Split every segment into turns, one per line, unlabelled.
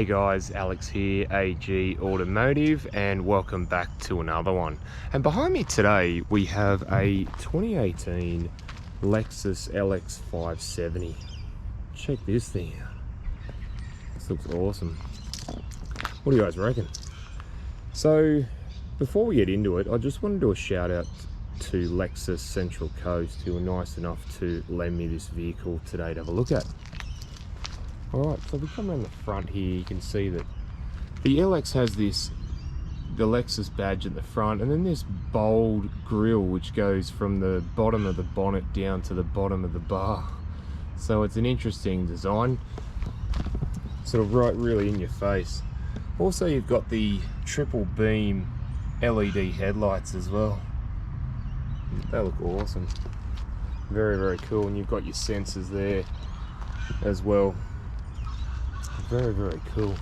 Hey guys, Alex here, AG Automotive, and welcome back to another one. And behind me today we have a 2018 LEXUS LX570. Check this thing out. This looks awesome. What do you guys reckon? So before we get into it, I just want to do a shout out to Lexus Central Coast, who were nice enough to lend me this vehicle today to have a look at. Alright, so if we come around the front here, you can see that the LX has the Lexus badge at the front, and then this bold grille which goes from the bottom of the bonnet down to the bottom of the bar. So it's an interesting design, sort of right really in your face. Also, you've got the triple beam LED headlights as well. They look awesome. Very, very cool. And you've got your sensors there as well. Very, very cool.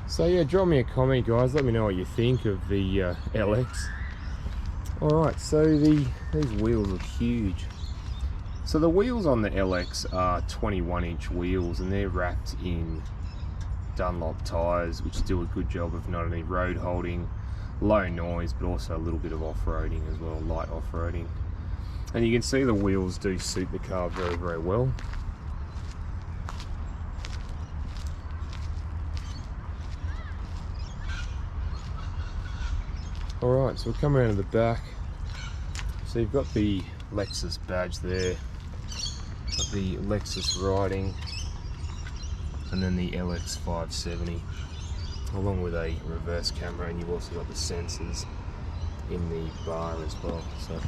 So yeah, drop me a comment, guys. Let me know what you think of the LX. Alright, so these wheels look huge. So the wheels on the LX are 21-inch wheels, and they're wrapped in Dunlop tyres, which do a good job of not only road holding, low noise, but also a little bit of off-roading as well, light off-roading. And you can see the wheels do suit the car very, very well. Alright, so we'll come around to the back. So you've got the Lexus badge there, got the Lexus writing, and then the LX570, along with a reverse camera, and you've also got the sensors in the bar as well. So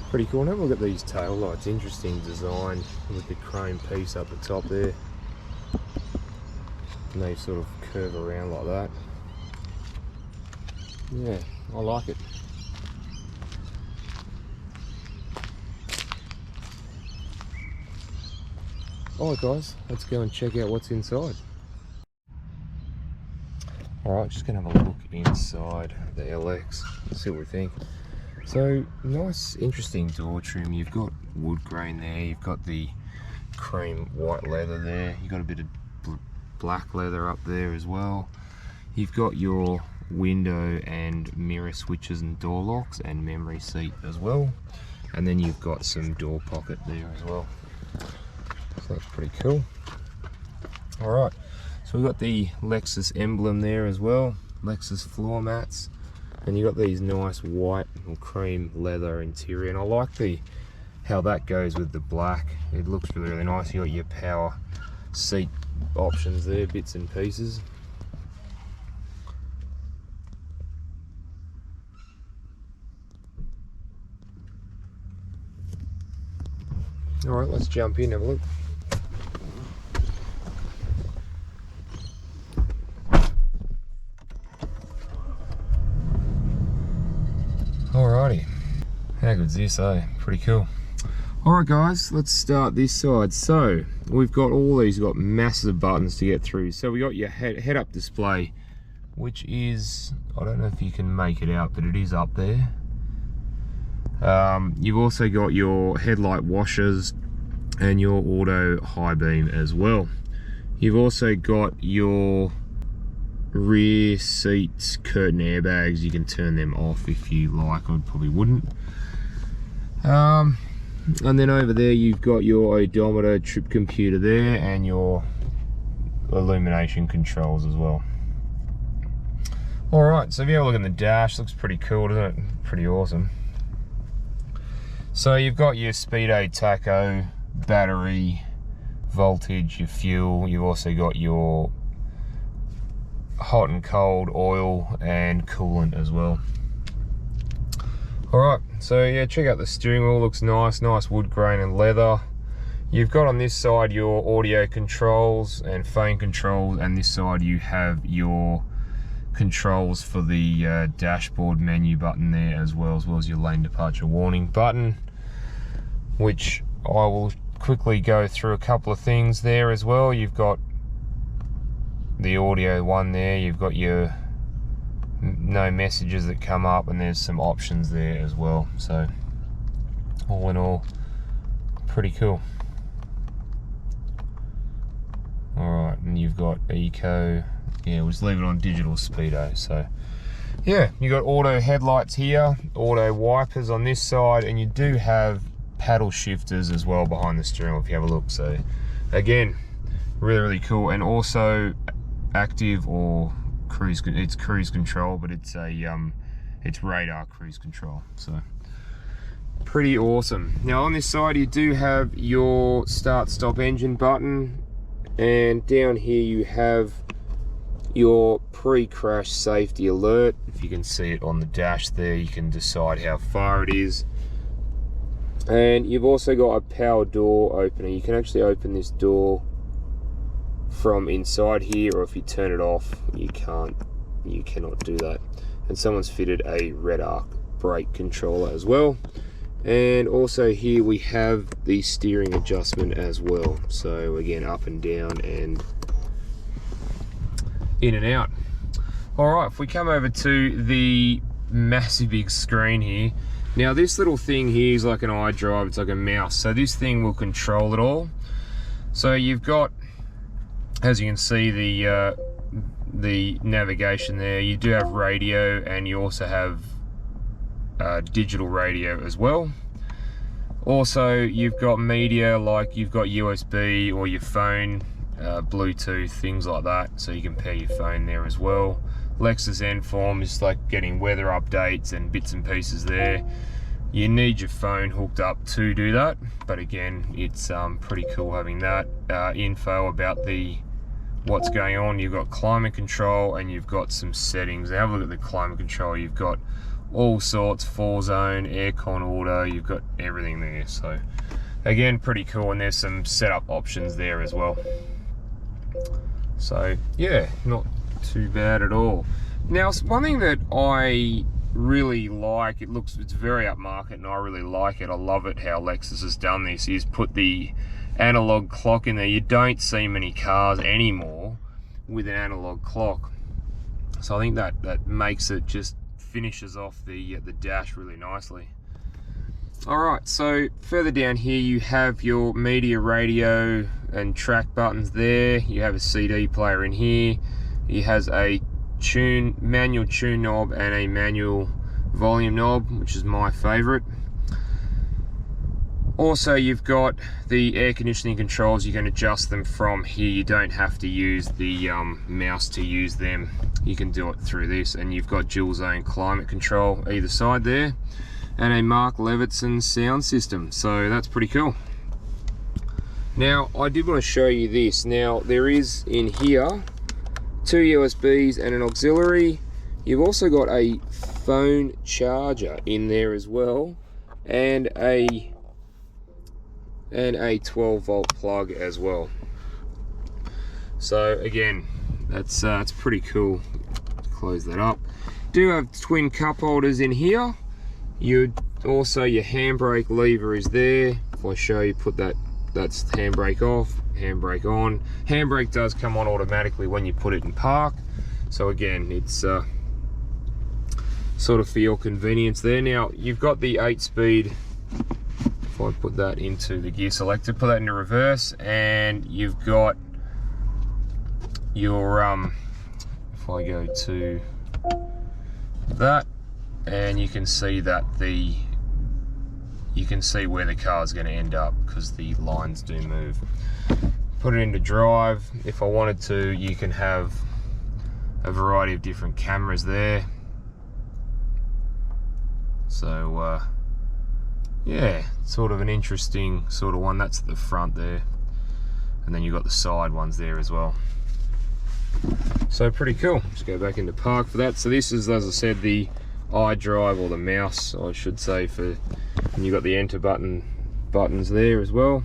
pretty cool. Now we'll look at these tail lights. Interesting design with the chrome piece up the top there, and they sort of curve around like that. Yeah, I like it. Alright guys, let's go and check out what's inside. Alright, just gonna have a look inside the LX, see what we think. So, nice, interesting door trim. You've got wood grain there, you've got the cream white leather there, you've got a bit of black leather up there as well. You've got your window and mirror switches and door locks and memory seat as well, and then you've got some door pocket there as well, so that's pretty cool. All right, so we've got the Lexus emblem there as well, Lexus floor mats, and you've got these nice white or cream leather interior, and I like how that goes with the black. It looks really, really nice. You got your power seat options there, bits and pieces. Alright, let's jump in and have a look. Alrighty, how good's this, eh? Pretty cool. Alright guys, let's start this side. So, we've got all these, we've got massive buttons to get through. So we got your head-up display, which is, I don't know if you can make it out, but it is up there. You've also got your headlight washers and your auto high beam as well. You've also got your rear seats curtain airbags. You can turn them off if you like. I probably wouldn't. And then over there you've got your odometer, trip computer there, and your illumination controls as well. Alright, so if you have a look in the dash, looks pretty cool, doesn't it? Pretty awesome. So you've got your speedo, tacho, battery, voltage, your fuel. You've also got your hot and cold oil and coolant as well. Alright, so yeah, check out the steering wheel. Looks nice, nice wood grain and leather. You've got on this side your audio controls and phone controls, and this side you have your controls for the dashboard menu button there, as well as your lane departure warning button, which I will quickly go through a couple of things there as well. You've got the audio one there, you've got your no messages that come up, and there's some options there as well. So all in all, pretty cool. Alright. you've got eco. Yeah, we'll just leave it on digital speedo. So yeah, you got auto headlights here, auto wipers on this side, and you do have paddle shifters as well behind the steering wheel if you have a look. So again, really cool. And also active or cruise, it's cruise control, but it's a it's radar cruise control. So pretty awesome. Now on this side you do have your start stop engine button, and down here you have your pre-crash safety alert. If you can see it on the dash there, you can decide how far it is. And you've also got a power door opener. You can actually open this door from inside here, or if you turn it off, you cannot do that. And someone's fitted a red arc brake controller as well. And also here we have the steering adjustment as well. So again, up and down and in and out. All right, if we come over to the massive big screen here. Now this little thing here is like an iDrive, it's like a mouse. So this thing will control it all. So you've got, as you can see, the navigation there. You do have radio, and you also have digital radio as well. Also you've got media, like you've got USB or your phone, Bluetooth, things like that, so you can pair your phone there as well. Lexus Enform is like getting weather updates and bits and pieces there. You need your phone hooked up to do that, but again, it's pretty cool having that. Info about what's going on. You've got climate control, and you've got some settings. Have a look at the climate control. You've got all sorts, 4-zone, aircon auto, you've got everything there. So again, pretty cool, and there's some setup options there as well. So yeah, not too bad at all. Now one thing that I really like, it's very upmarket, and I really like it. I love it how Lexus has done this, is put the analog clock in there. You don't see many cars anymore with an analog clock, so I think that makes it, just finishes off the dash really nicely. All right, so further down here you have your media, radio and track buttons there. You have a CD player in here. It has a manual tune knob and a manual volume knob, which is my favorite. Also you've got the air conditioning controls. You can adjust them from here. You don't have to use the mouse to use them. You can do it through this, and you've got dual zone climate control either side there, and a Mark Levinson sound system. So that's pretty cool. Now I did want to show you this. Now there is in here 2 USBs and an auxiliary. You've also got a phone charger in there as well, and a 12-volt plug as well. So again, that's pretty cool. Close that up. Do have twin cup holders in here. Also your handbrake lever is there. If I show you, that's handbrake off, handbrake on. Handbrake does come on automatically when you put it in park. So again, it's sort of for your convenience there. Now you've got the 8-speed. If I put that into the gear selector, put that into reverse, and you've got your if I go to that, and you can see that you can see where the car is going to end up because the lines do move. Put it into drive. If I wanted to, you can have a variety of different cameras there. So yeah, sort of an interesting sort of one. That's at the front there, and then you've got the side ones there as well. So pretty cool. Just go back into park for that. So this is, as I said, the iDrive, or the mouse I should say, and you've got the enter buttons there as well.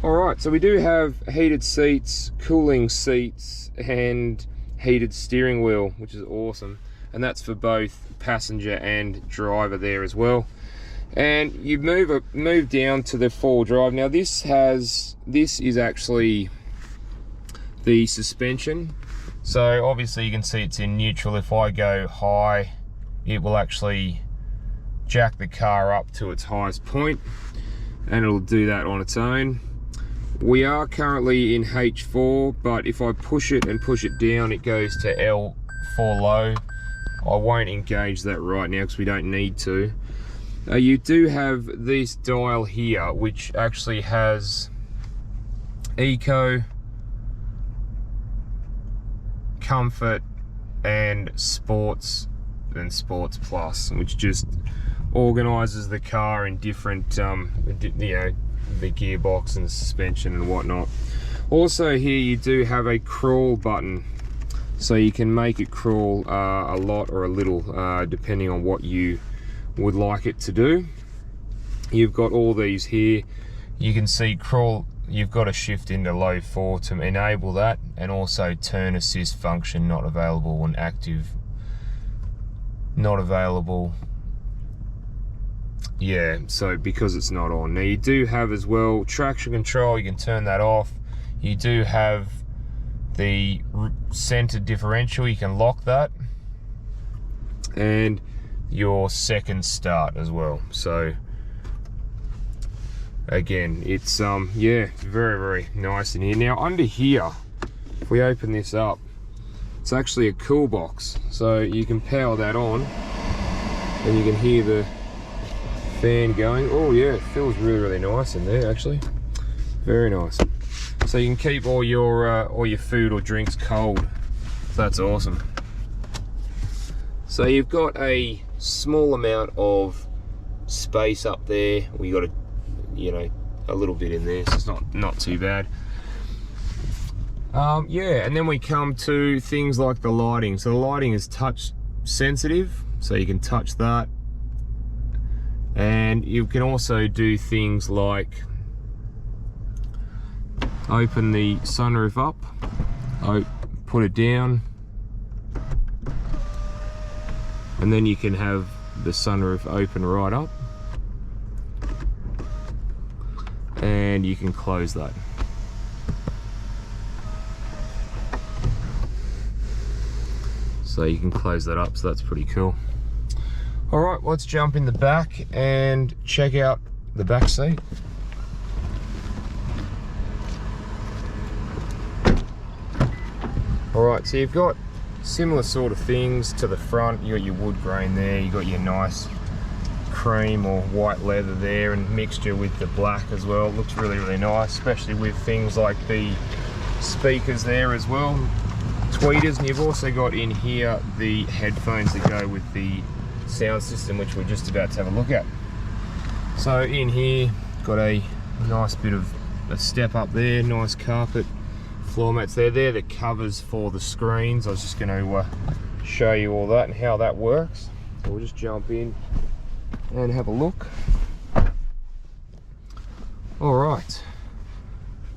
Alright, so we do have heated seats, cooling seats, and heated steering wheel, which is awesome, and that's for both passenger and driver there as well. And you move down to the 4-wheel drive. Now this is actually the suspension. So obviously you can see it's in neutral. If I go high, it will actually jack the car up to its highest point, and it'll do that on its own. We are currently in H4, but if I push it and push it down, it goes to L4 low. I won't engage that right now because we don't need to. You do have this dial here, which actually has Eco, Comfort, and Sports, and Sports Plus, which just organizes the car in different, you know, the gearbox and suspension and whatnot. Also here you do have a crawl button, so you can make it crawl a lot or a little, depending on what you would like it to do. You've got all these here. You can see crawl, you've got to shift into low 4 to enable that, and also turn assist function not available, and active not available. Yeah, so because it's not on. Now you do have as well traction control, you can turn that off. You do have the center differential, you can lock that, and your second start as well. So again, it's yeah, very, very nice in here. Now under here, if we open this up, it's actually a cool box, so you can power that on and you can hear the fan going. Oh yeah, it feels really, really nice in there actually. Very nice. So you can keep all your food or drinks cold. So that's awesome. So you've got a small amount of space up there. We got a little bit in there, so it's not too bad. Yeah, and then we come to things like the lighting. So the lighting is touch sensitive, so you can touch that. And you can also do things like open the sunroof up, put it down, and then you can have the sunroof open right up, and you can close that. So you can close that up, so that's pretty cool. All right, let's jump in the back and check out the back seat. All right, so you've got similar sort of things to the front. You got your wood grain there, you got your nice cream or white leather there, and mixture with the black as well. It looks really, really nice, especially with things like the speakers there as well, tweeters. And you've also got in here the headphones that go with the sound system, which we're just about to have a look at. So in here, got a nice bit of a step up there, nice carpet floor mats there. They're the covers for the screens. I was just going to show you all that and how that works. So we'll just jump in and have a look. All right,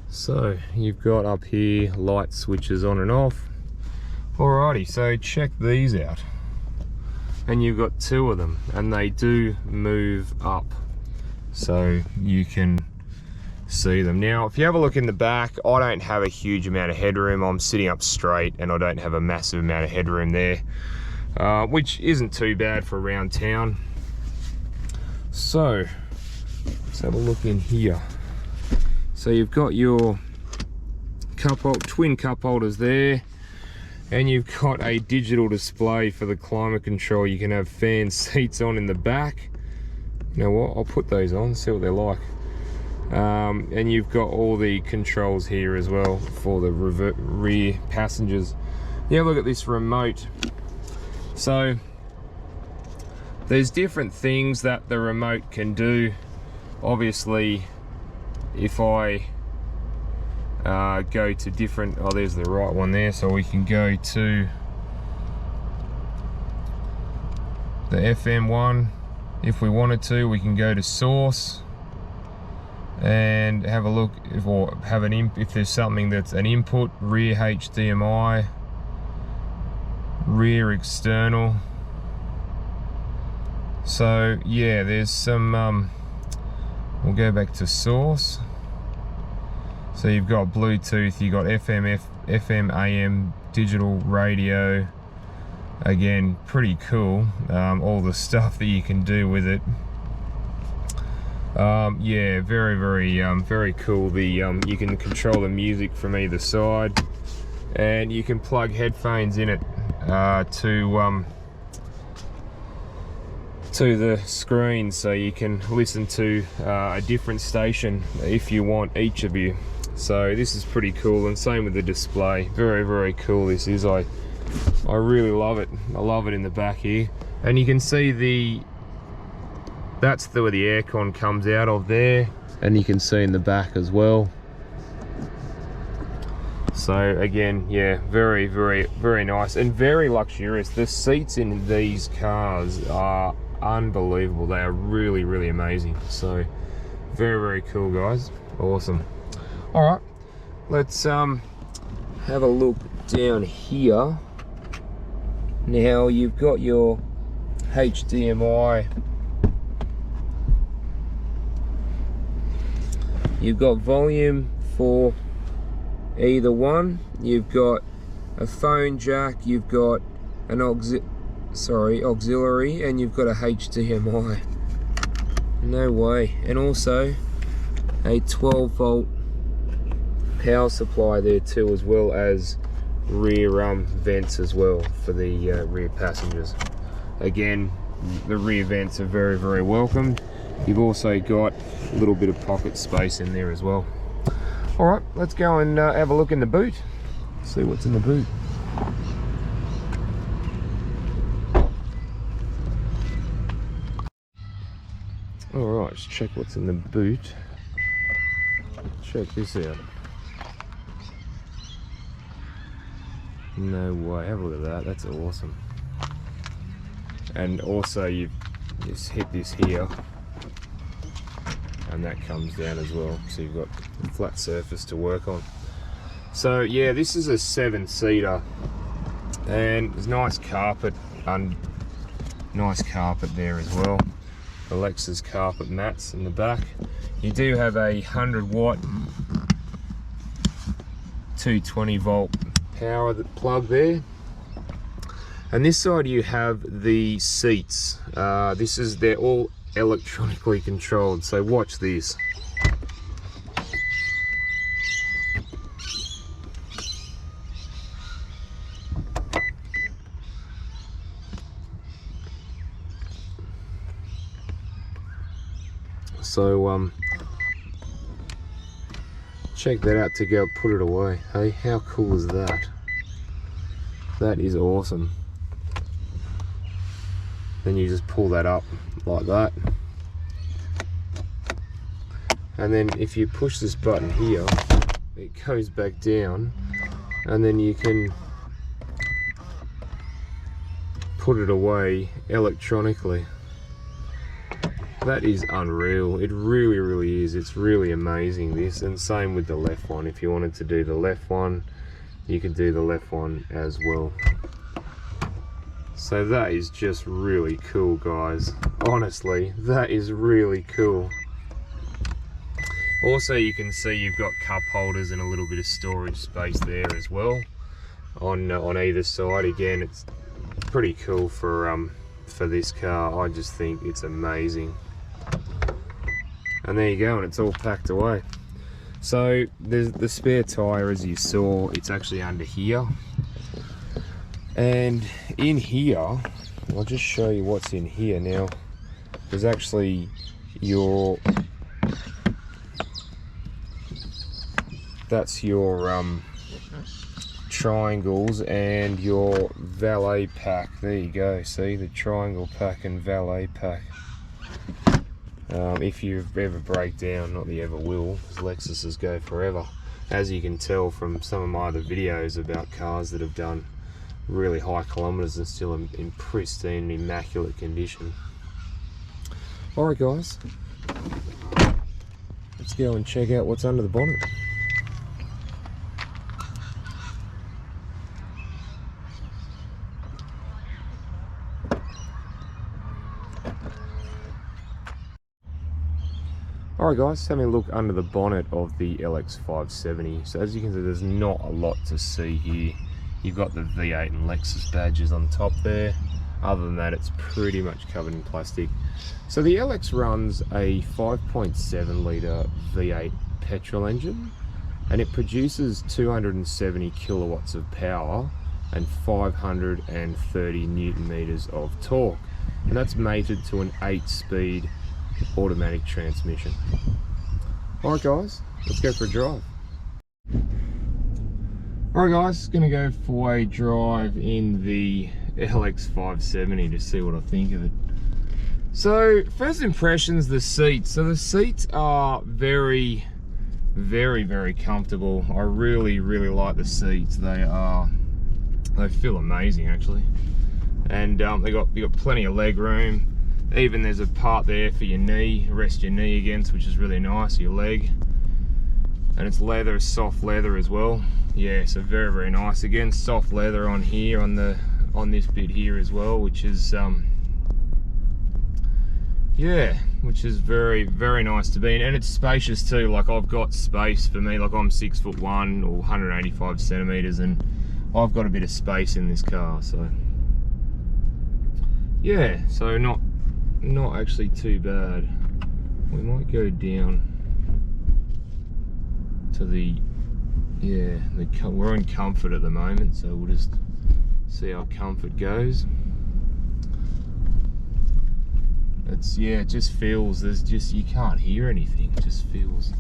so you've got up here light switches on and off. Alrighty, so check these out. And you've got two of them, and they do move up, so you can see them. Now, if you have a look in the back, I don't have a huge amount of headroom. I'm sitting up straight, and I don't have a massive amount of headroom there, which isn't too bad for around town. So, let's have a look in here. So you've got your twin cup holders there, and you've got a digital display for the climate control. You can have fan seats on in the back. You know what, I'll put those on, see what they're like. And you've got all the controls here as well for the rear passengers. Yeah, look at this remote. So there's different things that the remote can do. Obviously, if I go to different, oh, there's the right one there, so we can go to the FM one. If we wanted to, we can go to source and have a look if there's something that's an input, rear HDMI, rear external. So yeah, there's some we'll go back to source. So you've got Bluetooth, you've got FM, AM, digital radio. Again, pretty cool, all the stuff that you can do with it. Yeah, very cool. The you can control the music from either side, and you can plug headphones in it to the screen, so you can listen to a different station if you want, each of you. So this is pretty cool, and same with the display. Very cool this is. I really love it. I love it in the back here, and you can see that's where the aircon comes out of there, and you can see in the back as well. So again, yeah, very nice and very luxurious. The seats in these cars are unbelievable. They are really amazing. So very cool, guys. Awesome. All right, let's have a look down here. Now you've got your HDMI. You've got volume for either one. You've got a phone jack. You've got an auxiliary, and you've got a HDMI. No way. And also a 12-volt power supply there too, as well as rear vents as well for the rear passengers. Again, the rear vents are very welcomed. You've also got a little bit of pocket space in there as well. All right, let's go and have a look in the boot. See what's in the boot. All right, let's check what's in the boot. Check this out. No way, have a look at that. That's awesome. And also you just hit this here, and that comes down as well, so you've got a flat surface to work on. So yeah, this is a 7-seater, and there's nice carpet there as well. The LEXUS carpet mats in the back. You do have a 100-watt 220-volt power plug there. And this side you have the seats. They're all electronically controlled, so watch this. So check that out to go put it away. Hey, how cool is that? That is awesome. Then you just pull that up like that, and then if you push this button here, it goes back down, and then you can put it away electronically. That is unreal. It really is. It's really amazing, this. And same with the left one. If you wanted to do the left one, you can do the left one as well. So that is just really cool, guys. Honestly, that is really cool. Also, you can see you've got cup holders and a little bit of storage space there as well on either side. Again, it's pretty cool for this car. I just think it's amazing. And there you go, and it's all packed away. So there's the spare tire, as you saw. It's actually under here. And in here, I'll just show you what's in here now. There's actually that's your triangles and your valet pack. There you go, see, the triangle pack and valet pack. If you ever break down, not that you ever will, because Lexuses go forever, as you can tell from some of my other videos about cars that have done really high kilometers and still in pristine, immaculate condition. Alright guys, let's go and check out what's under the bonnet. Alright guys, having a look under the bonnet of the LX570. So as you can see, there's not a lot to see here. You've got the V8 and Lexus badges on top there. Other than that, it's pretty much covered in plastic. So the LX runs a 5.7 litre V8 petrol engine, and it produces 270 kilowatts of power and 530 newton meters of torque, and that's mated to an 8-speed automatic transmission. Alright guys, let's go for a drive. Alright guys, gonna go for a drive in the LX570 to see what I think of it. So first impressions, the seats. So the seats are very comfortable. I really like the seats. They feel amazing actually, and you got plenty of leg room. Even there's a part there for your knee, rest your knee against, which is really nice, your leg. And it's leather, soft leather as well. Yeah, so very nice. Again, soft leather on here, on this bit here as well, which is yeah, which is very nice to be in. And it's spacious too. Like, I've got space for me. Like, I'm 6'1" or 185 centimeters, and I've got a bit of space in this car. So yeah, so not actually too bad. We might go down to we're in comfort at the moment, so we'll just see how comfort goes. It just feels, you can't hear anything, it just feels.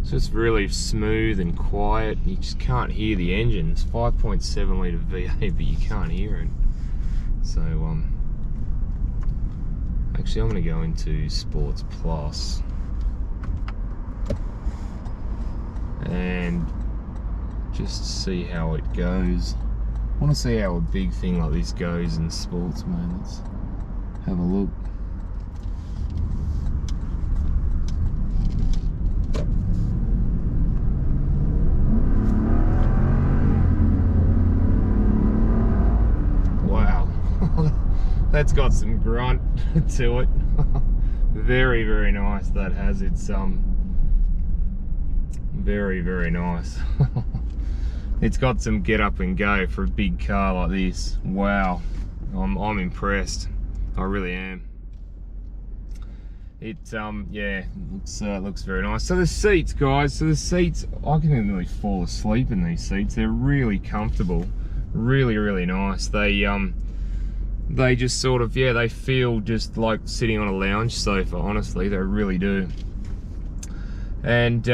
It's just really smooth and quiet. You just can't hear the engine. It's 5.7 litre V8, but you can't hear it. So actually I'm going to go into Sports Plus and just see how it goes. I want to see how a big thing like this goes in sports mode. Let's have a look. That's got some grunt to it. very nice. That has its very nice. It's got some get up and go for a big car like this. Wow, I'm impressed. I really am. It yeah, looks very nice. So the seats, guys. So the seats, I can nearly fall asleep in these seats. They're really comfortable, really nice. They just sort of, yeah, they feel just like sitting on a lounge sofa, honestly, they really do. And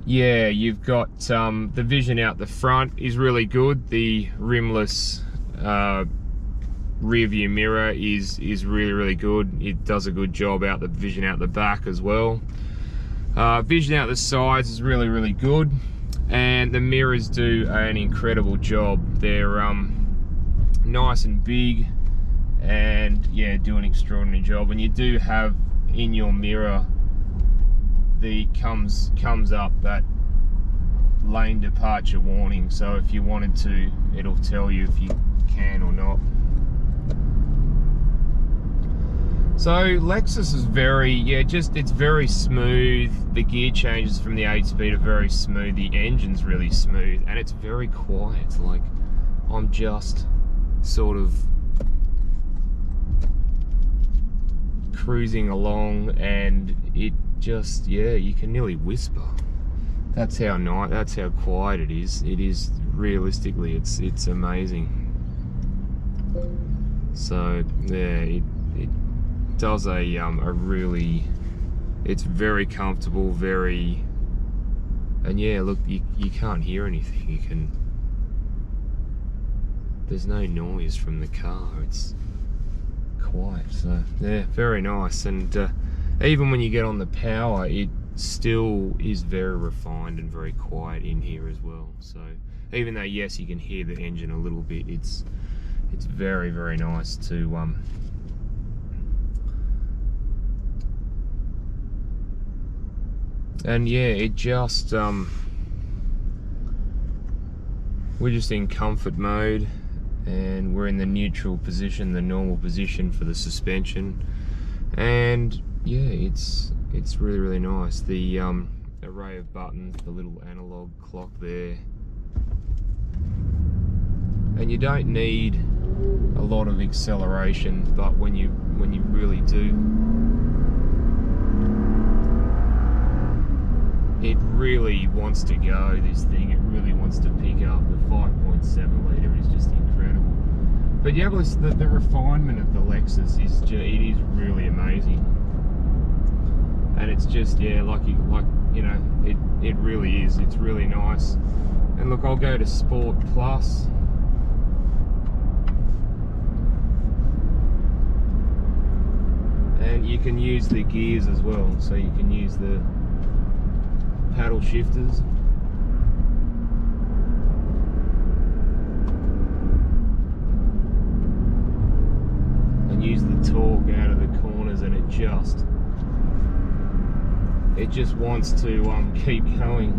yeah, you've got the vision out the front is really good. The rimless rear view mirror is really good. It does a good job out the vision out the back as well. Vision out the sides is really good, and the mirrors do an incredible job. They're nice and big, and yeah, do an extraordinary job. And you do have in your mirror comes up that lane departure warning, so if you wanted to, it'll tell you if you can or not. So Lexus is it's very smooth. The gear changes from the 8-speed are very smooth. The engine's really smooth, and it's very quiet. Like, I'm just sort of cruising along, and it just, yeah, you can nearly whisper. That's how quiet it is. It is, realistically, it's amazing. So yeah, it does a really, it's very comfortable, and yeah, look, you can't hear anything. There's no noise from the car. It's quiet. So yeah, very nice. And even when you get on the power, it still is very refined and very quiet in here as well. So even though, yes, you can hear the engine a little bit, it's very nice to and yeah, it just we're just in comfort mode. and we're in the neutral position, the normal position for the suspension. And yeah, it's really nice. The array of buttons, the little analog clock there, and you don't need a lot of acceleration, but when you really do, it really wants to go, this thing. It really wants to pick up. The 5.7 litre is just incredible. But yeah, the refinement of the Lexus is it is really amazing. And it's just, yeah, like you know, it really is. It's really nice. And look, I'll go to Sport Plus. And you can use the gears as well, so you can use the paddle shifters. And use the torque out of the corners, and it just wants to keep going.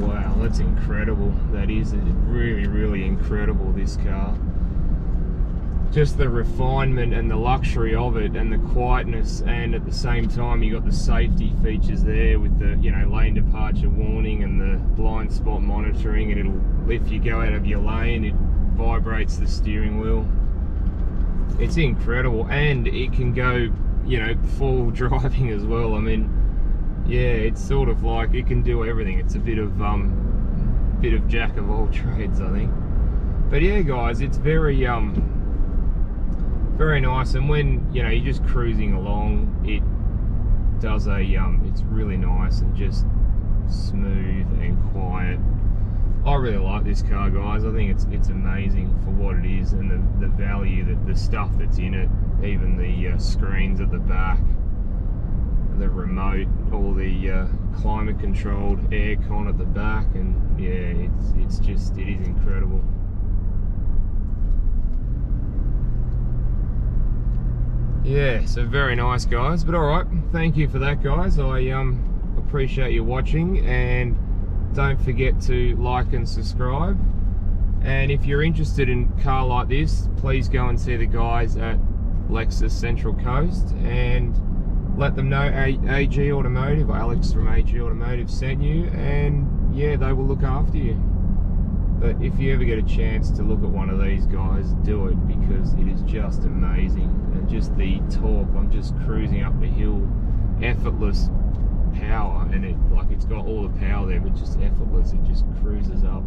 Wow, that's incredible. That is really incredible, this car. Just the refinement and the luxury of it, and the quietness, and at the same time you got the safety features there with the, you know, lane departure warning and the blind spot monitoring, and if you go out of your lane, it vibrates the steering wheel. It's incredible, and it can go, you know, full driving as well. I mean, yeah, it's sort of like it can do everything. It's a bit of jack of all trades, I think. But yeah, guys, it's very nice. And when, you know, you're just cruising along, it does it's really nice and just smooth and quiet. I really like this car, guys. I think it's amazing for what it is, and the value, the stuff that's in it, even the screens at the back, the remote, all the climate controlled aircon at the back, and yeah, it is incredible. Yeah, so very nice, guys. But all right, thank you for that, guys. I appreciate you watching, and don't forget to like and subscribe. And if you're interested in a car like this, please go and see the guys at Lexus Central Coast and let them know AG Automotive, or Alex from AG Automotive sent you, and yeah, they will look after you. But if you ever get a chance to look at one of these guys, do it, because it is just amazing. And just the torque, I'm just cruising up the hill, effortless power, and it's got all the power there, but just effortless. It just cruises up.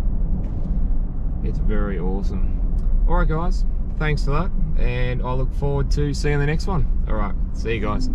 It's very awesome. All right, guys, thanks for that, and I look forward to seeing the next one. All right, see you guys.